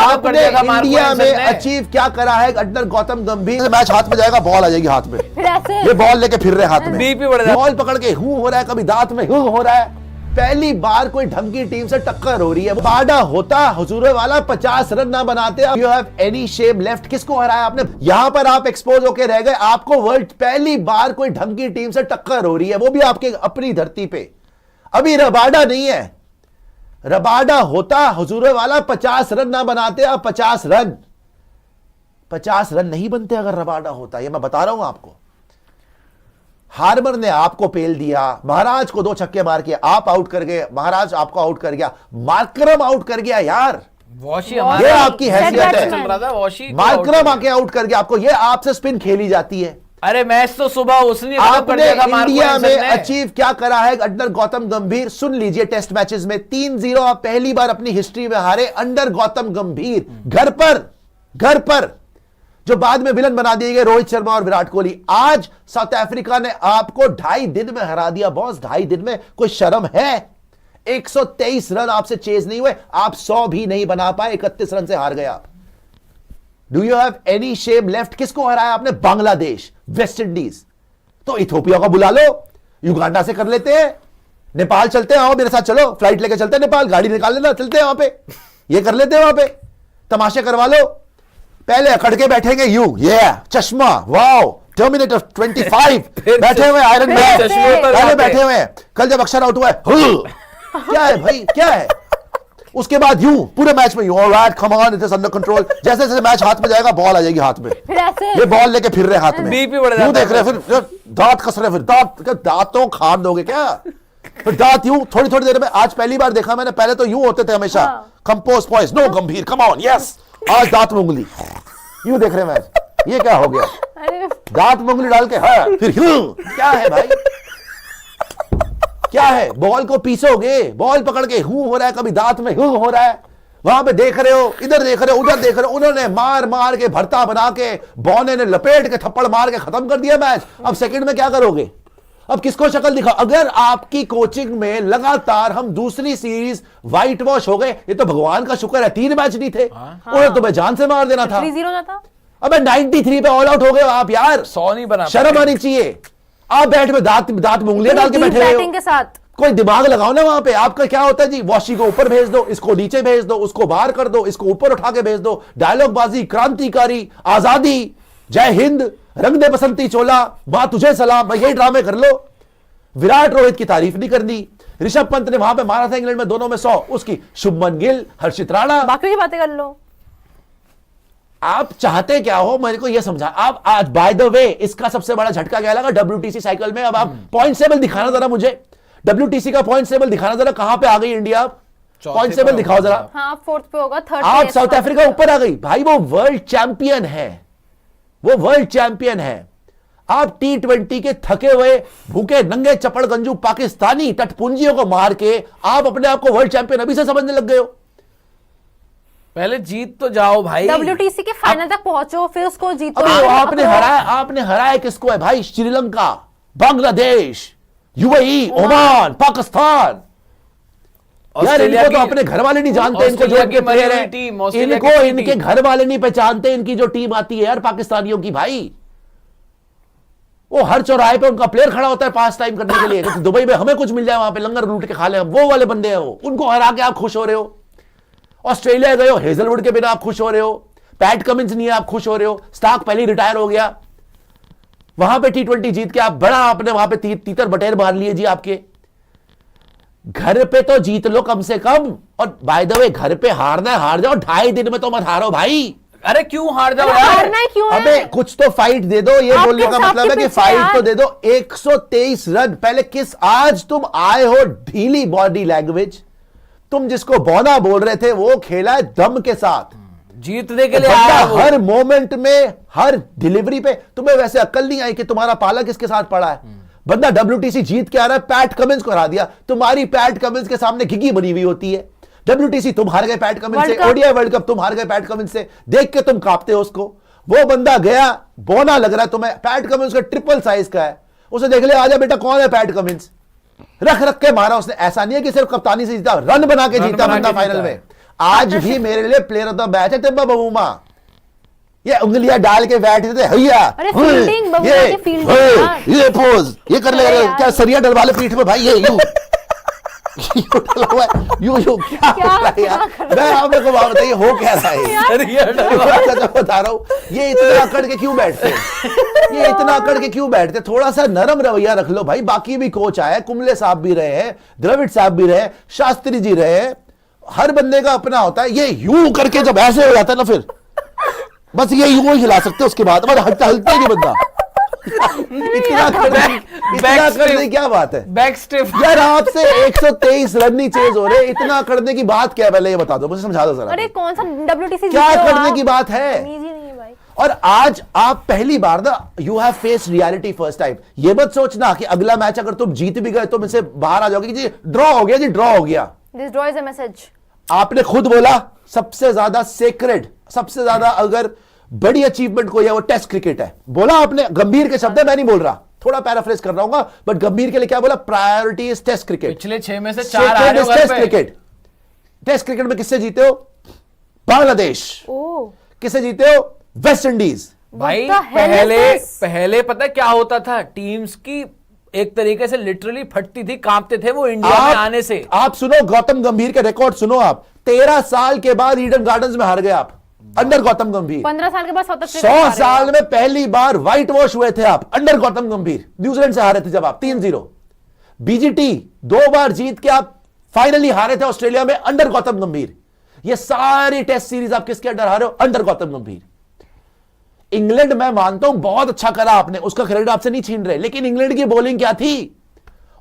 आपने इंडिया में अचीव क्या करा है? अंडर गौतम गंभीर मैच हाथ में जाएगा, बॉल आ जाएगी हाथ में, ये बॉल लेके फिर रहे हाथ में, बीपी बढ़ जाएगा, बॉल पकड़ के हूं हो रहा है, कभी दांत में हूं हो रहा है। पहली बार कोई ढंग की टीम से टक्कर हो रही है। बाड़ा होता हुजूर वाला 50 रन ना बनाते। You have any shame left. किसको हराया आपने? यहां पर आप एक्सपोज होके रह गए। आपको वर्ल्ड पहली बार कोई ढंग की टीम से टक्कर हो रही है, वो भी आपके अपनी धरती पे। अभी रबाडा नहीं है, रबाडा होता हुजूर वाला 50 रन ना बनाते आप। 50 रन नहीं बनते अगर रबाडा होता, ये मैं बता रहा हूं आपको। हार्बर ने आपको पेल दिया, महाराज को 2 छक्के मार के आप आउट कर गए, महाराज आपको आउट कर गया, मार्करम आउट कर गया यार, वॉशी ये आपकी हैसियत है। चल रहा था, वॉशी मार्करम आके आउट कर गया आपको, ये आपसे स्पिन खेली जाती है। अरे मैच तो सुबह उसने आपने इंडिया में अचीव क्या करा है अंडर गौतम गंभीर? सुन लीजिए, टेस्ट मैचेस में 3-0 आप पहली बार अपनी हिस्ट्री में हारे अंडर गौतम गंभीर। घर पर जो बाद में विलन बना दिए गए रोहित शर्मा और विराट कोहली। आज साउथ अफ्रीका ने आपको 2.5 दिन में हरा दिया बॉस। 2.5 दिन में कोई शर्म है? 123 रन आपसे चेज नहीं हुए, आप 100 भी नहीं बना पाए, 31 रन से हार गए आप। Do you have any shame left? किसको हराया आपने? Bangladesh, West Indies. तो इथोपिया को बुला लो, युगांडा से कर लेते हैं, नेपाल चलते हैं, आओ मेरे साथ चलो, फ्लाइट लेके चलते हैं नेपाल, गाड़ी निकाल लेना, चलते हैं वहां पे, ये कर लेते हैं वहां पे, तमाशे करवा लो। पहले अकड़ के बैठेंगे ये चश्मा, वाओ, टर्मिनेटर 25 बैठे हुए, आयरन मैन पहले बैठे हुए हैं। कल जब अक्षर आउट हुआ है, क्या है भाई, क्या है? उसके बाद यूं पूरे मैच में यूं, alright come on, it is under control. जैसे जैसे मैच हाथ में जाएगा, बॉल आ जाएगी हाथ में, ये बॉल लेके फिर रहे हाथ में, यूं देख रहे, फिर दांत कस रहे, फिर दांतों खान दोगे क्या? फिर दांत यूं थोड़ी थोड़ी देर में। आज पहली बार देखा मैंने, पहले तो यूं होते थे हमेशा, कंपोज पॉइस, नो गंभीर, कम ऑन, यस। आज दांत में उंगली, यूं देख रहे मैच, ये क्या हो गया? दांत में उंगली डाल के, हाँ, फिर क्या है भाई, क्या है? बॉल को पीसोगे, बॉल पकड़ के हूं हो रहा है, कभी दांत में हूं हो रहा है, वहां पे देख रहे हो, इधर देख रहे हो, उधर देख रहे हो। उन्होंने मार मार के भरता बना के, बौने ने लपेट के थप्पड़ मार के खत्म कर दिया मैच। अब सेकंड में क्या करोगे? अब किसको शक्ल दिखा? अगर आपकी कोचिंग में लगातार हम दूसरी सीरीज व्हाइट वॉश हो गए, ये तो भगवान का शुक्र है 3 मैच नहीं थे, उन्हें तुम्हें जान से मार देना था। 3-0 जाता। अबे 93 पे ऑल आउट हो गए आप यार, 100 नहीं बना, शर्म आनी चाहिए। आप बैठ में दांत में उंगलियां डाल के बैठे हुए हो, के साथ कोई दिमाग लगाओ ना वहां पे। आपका क्या होता है जी? वॉशी को ऊपर भेज दो, इसको नीचे भेज दो, उसको बाहर कर दो, इसको ऊपर उठा के भेज दो, डायलॉग बाजी, क्रांतिकारी, आजादी, जय हिंद, रंग दे बसंती चोला, मां तुझे सलाम, भाई यही ड्रामे कर लो। विराट रोहित की तारीफ नहीं करनी, ऋषभ पंत ने वहां पे मारा था इंग्लैंड में, दोनों में 100, उसकी शुभमन गिल, हर्षित राणा, बाकी की बातें कर लो। आप चाहते क्या हो मेरे को यह समझा। आप आज बाय द वे, इसका सबसे बड़ा झटका क्या लगा WTC साइकिल में? अब आप पॉइंट टेबल दिखाना जरा मुझे, WTC का पॉइंट टेबल दिखाना जरा, कहां पे आ गई इंडिया? पॉइंट टेबल दिखाओ जरा। हाँ, 4th पे होगा, 3rd आप साउथ अफ्रीका ऊपर आ गई भाई, वो वर्ल्ड चैंपियन है, वो वर्ल्ड चैंपियन है। आप T20 के थके हुए भूखे नंगे चपड़ गंजू पाकिस्तानी तटपुंजियों को मार के आप अपने आप को वर्ल्ड चैंपियन अभी से समझने लग गए हो। पहले जीत तो जाओ भाई, WTC के फाइनल तक पहुंचो, फिर उसको जीतो। आपने हराया किसको है भाई? Sri Lanka, Bangladesh, UAE, Oman, Pakistan. यार इनको तो अपने घर वाले नहीं जानते, इनको जो इनके प्लेयर हैं, इनको इनके घर वाले नहीं पहचानते। इनकी जो टीम आती है यार पाकिस्तानियों की, भाई वो हर चौराहे पे उनका प्लेयर खड़ा होता है पास टाइम करने के लिए। जैसे दुबई में हमें कुछ मिल जाए, वहां पे लंगर लूट के खा ले, वो वाले बंदे हैं वो। उनको हरा के आप खुश हो रहे हो। ऑस्ट्रेलिया गए हो, हेजलवुड के बिना आप खुश हो रहे हो। पैट कमिंस नहीं है, आप खुश हो रहे हो। स्टार्क पहले ही रिटायर हो गया, वहां पे T20 जीत के आप बड़ा आपने वहां पे तीतर बटेर मार लिए जी। आपके घर पे तो जीत लो कम से कम। और बाय द वे, घर पे हारना है हार जाओ, 2.5 दिन में तो मत हारो भाई। अरे क्यों हार जाओ यार? हारना क्यों है? अबे कुछ तो फाइट दे दो, ये बोलने का मतलब है कि फाइट तो दे दो। 123 रन पहले किस, आज तुम आए हो ढीली बॉडी लैंग्वेज। तुम जिसको बौना बोल रहे थे वो खेला है दम के साथ, जीतने के लिए हर मोमेंट में, हर डिलीवरी पे। तुम्हें वैसे अक्ल नहीं आई कि तुम्हारा पाला किसके साथ पड़ा है? बंदा WTC जीत के आ रहा है, पैट कमिंस को हरा दिया। तुम्हारी पैट कमिंस के सामने घिघी बनी हुई होती है। WTC तुम हार गए पैट कमिंस से, ODI वर्ल्ड कप तुम हार गए पैट कमिंस से, देख के तुम कांपते हो उसको। वो बंदा गया, बौना लग रहा है तुम्हें, पैट कमिंस का ट्रिपल साइज का है, उसे देख ले, आजा बेटा कौन है पैट कमिंस। रख रख के मारा उसने। ऐसा नहीं है कि सिर्फ कप्तानी से जीता, रन बना के जीता बंदा फाइनल में। आज भी मेरे लिए प्लेयर ऑफ द मैच है टिम्बा बमूमा। ये उंगलियां डाल के बैठते थे हैया, अरे फील्डिंग, बबूमा ये की फील्डिंग हे, यार। ये पोज ये कर अरे लेगा यार। क्या, सरिया डलवा ले पीठ में भाई, ये यूं यूं डला हुआ है, यूं क्या क्या हो रहा है यार। कर मैं आप लोगों को बात बताइए हो क्या रहा है। अरे यार, मैं बता रहा हूं ये इतना अकड़ के क्यों बैठते हैं, ये इतना अकड़ के क्यों बैठते हैं। थोड़ा सा नरम रवैया रख लो भाई। बाकी भी कोच आए, कुंबले साहब भी रहे हैं, द्रविड़ साहब भी रहे, शास्त्री जी रहे, हर बंदे का अपना होता है। ये यूं करके जब ऐसे हो जाता है ना, फिर बस ये यूं ही हिला सकते उसके बाद बस हटता ही नहीं बंदा। इतना करने क्या बात है बैक स्टिफ। यार, आपसे 123 रन नहीं चेज हो रहे, इतना करने की बात क्या है, पहले ये बता दो मुझे, समझा दो जरा। अरे कौन सा WTC क्या करने की बात है। तमीज ही नहीं है भाई। और आज आप पहली बार ना you have face reality first time. ये मत सोचना कि अगला मैच अगर तुम जीत भी गए तुम इससे बाहर आ जाओगे कि जी ड्रॉ हो गया, जी ड्रॉ हो गया। This draw is a message. आपने खुद बोला सबसे ज्यादा सेक्रेड, सबसे ज्यादा अगर बड़ी अचीवमेंट कोई है वो टेस्ट क्रिकेट है, बोला आपने। गंभीर के शब्द है, मैं नहीं बोल रहा, थोड़ा पैराफ्रेज कर रहा हूं, बट गंभीर के लिए क्या बोला, प्रायोरिटी इज टेस्ट क्रिकेट। पिछले 6 में से 4 आ रहे हो घर टेस्ट पे। क्रिकेट। टेस्ट क्रिकेट में किससे जीते हो, बांग्लादेश। ओह किससे जीते हो, वेस्ट इंडीज। भाई What the hell is this? पहले पता क्या होता था, टीम्स की एक तरीके से लिटरली फटती थी, कांपते थे वो इंडिया में आने से। आप सुनो गौतम गंभीर के रिकॉर्ड सुनो आप। 13 साल के बाद ईडन गार्डन्स में हार गए आप, अंडर गौतम गंभीर। 15 साल के बाद साउथ अफ्रीका 100 साल में पहली बार व्हाइट वॉश हुए थे आप, अंडर गौतम गंभीर। न्यूजीलैंड से हारे थे जब आप 3-0। बीजीटी 2 बार जीत के आप फाइनली हारे थे ऑस्ट्रेलिया में, अंडर गौतम गंभीर। ये सारी टेस्ट सीरीज आप किसके अंडर हारे हो, अंडर गौतम गंभीर। इंग्लैंड मैं मानता हूं बहुत अच्छा करा आपने, उसका क्रेडिट आपसे नहीं छीन रहे, लेकिन इंग्लैंड की बॉलिंग क्या थी,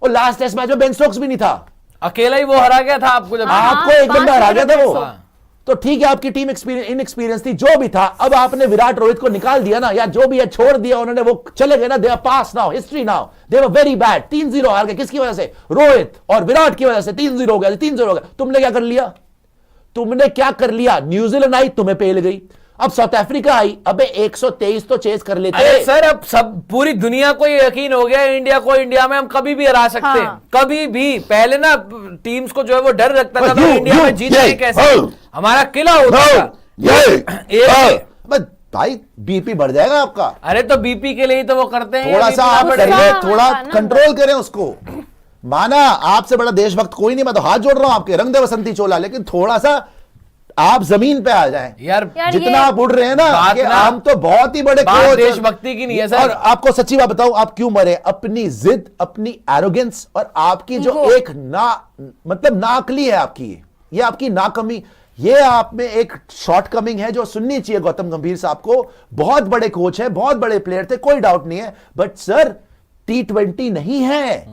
और लास्ट टेस्ट मैच में बेन स्टोक्स भी नहीं था, अकेला ही वो हरा गया था आपको जब। आपको एक बंदा हरा गया था वो। हाँ। तो ठीक है आपकी टीम इनएक्सपीरियंस थी, जो भी था। अब आपने विराट रोहित को निकाल दिया ना, या जो भी है छोड़ दिया उन्होंने, वो चले गए ना, they are pass now, history now, they were very bad. 3-0 हार गए, किसकी वजह से, रोहित और विराट की वजह से। 3-0 हो गया, 3-0 हो गया। तुमने क्या कर लिया, तुमने क्या कर लिया, न्यूजीलैंड आई तुम्हें पेल गई, अब साउथ अफ्रीका आई, अबे 123 तो चेज कर लेते। अरे सर, अब सब पूरी दुनिया को ये यकीन हो गया इंडिया को, इंडिया में हम कभी भी हरा सकते हैं। हाँ। कभी भी। पहले ना टीम्स को जो है वो डर लगता था, यू, इंडिया यू, में जीतेंगे ये, कैसे, हाँ। हमारा किला होता था। बस भाई बीपी बढ़ जाएगा आपका। अरे तो बीपी के लिए ही तो वो करते हैं। थोड़ा सा आप बढ़ेगा। करिए, हाँ, थोड़ा हाँ, ना। कंट्रोल करें उसको। माना आपसे बड़ा देशभक्त कोई नहीं, मैं तो हाथ जोड़ रहा हूं आपके, रंग दे बसंती चोला, लेकिन थोड़ा सा आप जमीन पे आ जाएं। यार यार जितना ये- आप उड़ रहे हैं ना, बात कि ना- हम तो बहुत ही बड़े बात कोच। देशभक्ति की नहीं है सर। और आपको सच्ची बात बताऊं, आप क्यों मरे, अपनी जिद, अपनी एरोगेंस, और आपकी जो Ego। एक मतलब नाकली है आपकी, ये आपकी नाकमी, ये आप में एक शॉर्ट कमिंग है जो सुननी चाहिए गौतम गंभीर साहब को। बहुत बड़े कोच हैं, बहुत बड़े प्लेयर थे, कोई डाउट नहीं है, बट सर T20 नहीं है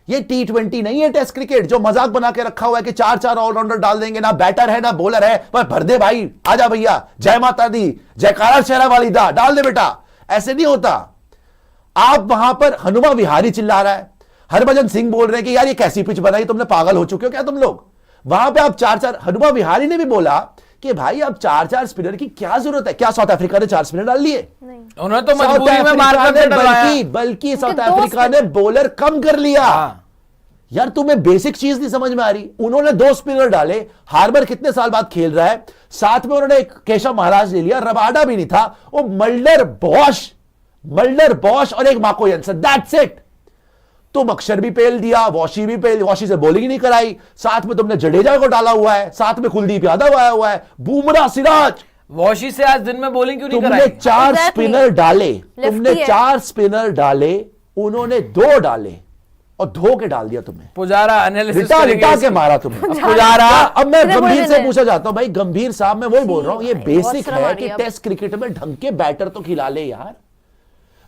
ये T20 नहीं है टेस्ट क्रिकेट जो मजाक बना के रखा हुआ है कि 4-4 ऑलराउंडर डाल देंगे, ना बैटर है ना बॉलर है, पर भर दे भाई, आजा भैया, जय माता दी, जयकारा शेरा वाली दा, डाल दे बेटा। ऐसे नहीं होता। आप वहां पर हनुमा विहारी चिल्ला रहा है, हरभजन सिंह बोल रहे हैं कि यार ये कैसी पिच बनाई, तुमने पागल हो चुके हो क्या तुम लोग। वहां पे आप 4-4, हनुमा विहारी ने भी बोला कि भाई अब 4-4 स्पिनर की क्या जरूरत है। क्या साउथ अफ्रीका ने 4 स्पिनर डाल लिए, उन्होंने तो साउथ मजबूरी में अफ्रीका मार्कर ने से डलवाया। बल्कि साउथ उनके दो अफ्रीका ने बॉलर कम कर लिया। हाँ। यार तुम्हें बेसिक चीज नहीं समझ में आ रही। उन्होंने 2 स्पिनर डाले, हार्बर कितने साल बाद खेल रहा है, साथ में उन्होंने एक केशव महाराज ले लिया, रबाडा भी नहीं था, वो मल्डर बॉश और एक माको यंसन, दैट्स इट। तुम अक्षर भी पेल दिया, वॉशी भी पेल, वॉशी से बॉलिंग नहीं कराई, साथ में तुमने जडेजा को डाला हुआ है, साथ में कुलदीप यादव आया हुआ है, बुमराह, सिराज। वॉशी से आज दिन में बॉलिंग क्यों नहीं तुमने कराई। 4 Exactly. स्पिनर डाले, तुमने Lefty है। 4 स्पिनर डाले, उन्होंने 2 डाले और धो के डाल दिया तुम्हें, पुजारा एनालिसिस लिटा के मारा तुम्हें। पुजारा। अब मैं इधर गंभीर बोल से रहे पूछा जाता हूं भाई, गंभीर साहब, मैं वही बोल रहा हूं, ये भाई, बहुत बेसिक शर्म आ है रही कि है अब। टेस्ट क्रिकेट में ढंग के बैटर तो खिला ले यार।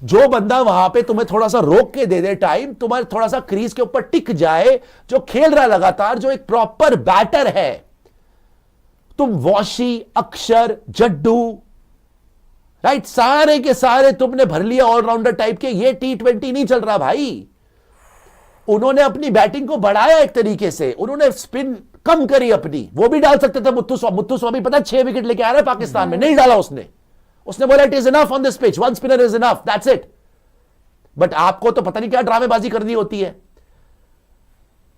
जो बंदा वहां पे तुम्हें थोड़ा सा रोक के दे दे टाइम, तुम्हारे थोड़ा सा क्रीज के ऊपर टिक जाए, जो खेल रहा लगातार, जो एक प्रॉपर बैटर है। तुम वॉशी, अक्षर, जड्डू, राइट, सारे के सारे तुमने भर लिया ऑलराउंडर टाइप के। ये T20 नहीं चल रहा भाई। उन्होंने अपनी बैटिंग को बढ़ाया एक तरीके से, उन्होंने स्पिन कम करी अपनी। वो भी डाल सकते थे मुत्तु स्वामी पता 6 विकेट लेके आ रहा है पाकिस्तान में, नहीं डाला उसने बोला it is enough on this pitch, 1 spinner is enough, that's it. But आपको तो पता नहीं क्या ड्रामेबाजी करनी होती है।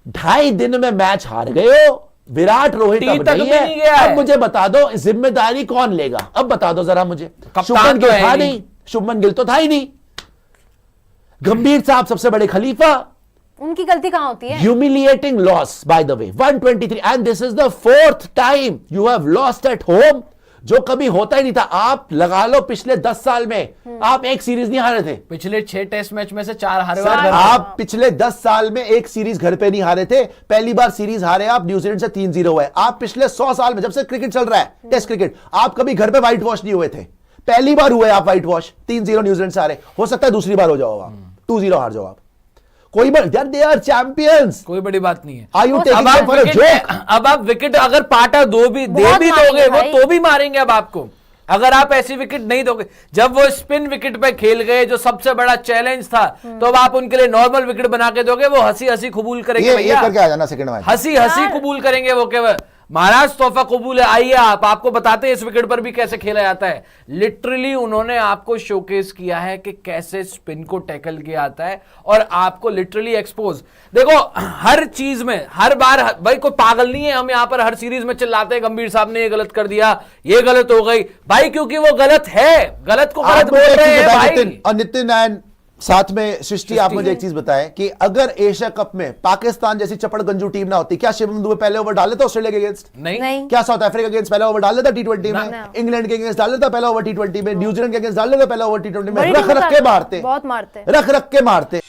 2.5 दिन में मैच हार गए हो, विराट रोहित टी अब तक नहीं भी नहीं गया है। है। अब मुझे बता दो जिम्मेदारी कौन लेगा, अब बता दो जरा मुझे। कप्तान शुभमन तो गिल है था नहीं। नहीं, शुभमन गिल तो था ही नहीं। गंभीर साहब सबसे बड़े खलीफा। उनकी गलती कहां होती है? Humiliating loss, by the way. 123, and this is the fourth time you have lost at home. जो कभी होता ही नहीं था। आप लगा लो पिछले 10 साल में आप एक सीरीज नहीं हारे थे। पिछले 6 टेस्ट मैच में से 4 हारे हुए सर, घर पे। आप पिछले 10 साल में एक सीरीज घर पे नहीं हारे थे। पहली बार सीरीज हारे आप न्यूजीलैंड से 3-0 हुए। आप पिछले 100 साल में जब से क्रिकेट चल रहा है, टेस्ट क्रिकेट, आप कभी घर पे व्हाइट वॉश नहीं हुए थे। पहली बार हुए आप व्हाइट वॉश। 3-0 न्यूजीलैंड से हारे। हो सकता है दूसरी बार हो जाओ आप, 2-0 हार जाओ आप। कोई बात यार, दे आर चैंपियंस। कोई बड़ी बात नहीं है। आर यू अब टेकिंग अब देम आप फॉर अ विकेट, जोक? अब आप विकेट अगर पाटा दे भी बहुत दोगे मारेंगे वो भाई। तो भी मारेंगे अब आपको। अगर आप ऐसी विकेट नहीं दोगे, जब वो स्पिन विकेट पे खेल गए जो सबसे बड़ा चैलेंज था, तो अब आप उनके लिए नॉर्मल विकेट बना के दोगे, वो हंसी हंसी कबूल करेंगे ये भैया। करके आ जाना सेकंड मैच। हंसी हंसी यार। कबूल करेंगे वो केवल। महाराज तोहफा कबूल है, आइए आपको बताते हैं इस विकेट पर भी कैसे खेला जाता है। लिटरली उन्होंने आपको शोकेस किया है कि कैसे स्पिन को टैकल किया जाता है, और आपको लिटरली एक्सपोज। देखो हर चीज में हर बार भाई कोई पागल नहीं है, हम यहां पर हर सीरीज में चिल्लाते हैं गंभीर साहब ने ये गलत कर दिया, ये गलत हो गई भाई, क्योंकि वो गलत है, गलत को गलत बोल रहे हैं भाई। और नितिन एंड साथ में सृष्टि, आप मुझे एक चीज बताएं कि अगर एशिया कप में पाकिस्तान जैसी चपड़गंजू टीम ना होती, क्या शिवम दुबे पहले ओवर डाल लेता ऑस्ट्रेलिया के अगेंस्ट? नहीं, क्या साउथ अफ्रीका के अगेंस्ट पहला ओवर डाल लेता T20 में? ना। इंग्लैंड के अगेंस्ट डाल लेता पहला ओवर T20 में? न्यूजीलैंड के अगेंस्ट डाल लेता पहला ओवर T20 में? बड़ी रख टीम रख के होता है, मारते, बहुत मारते। रख रख के मारते।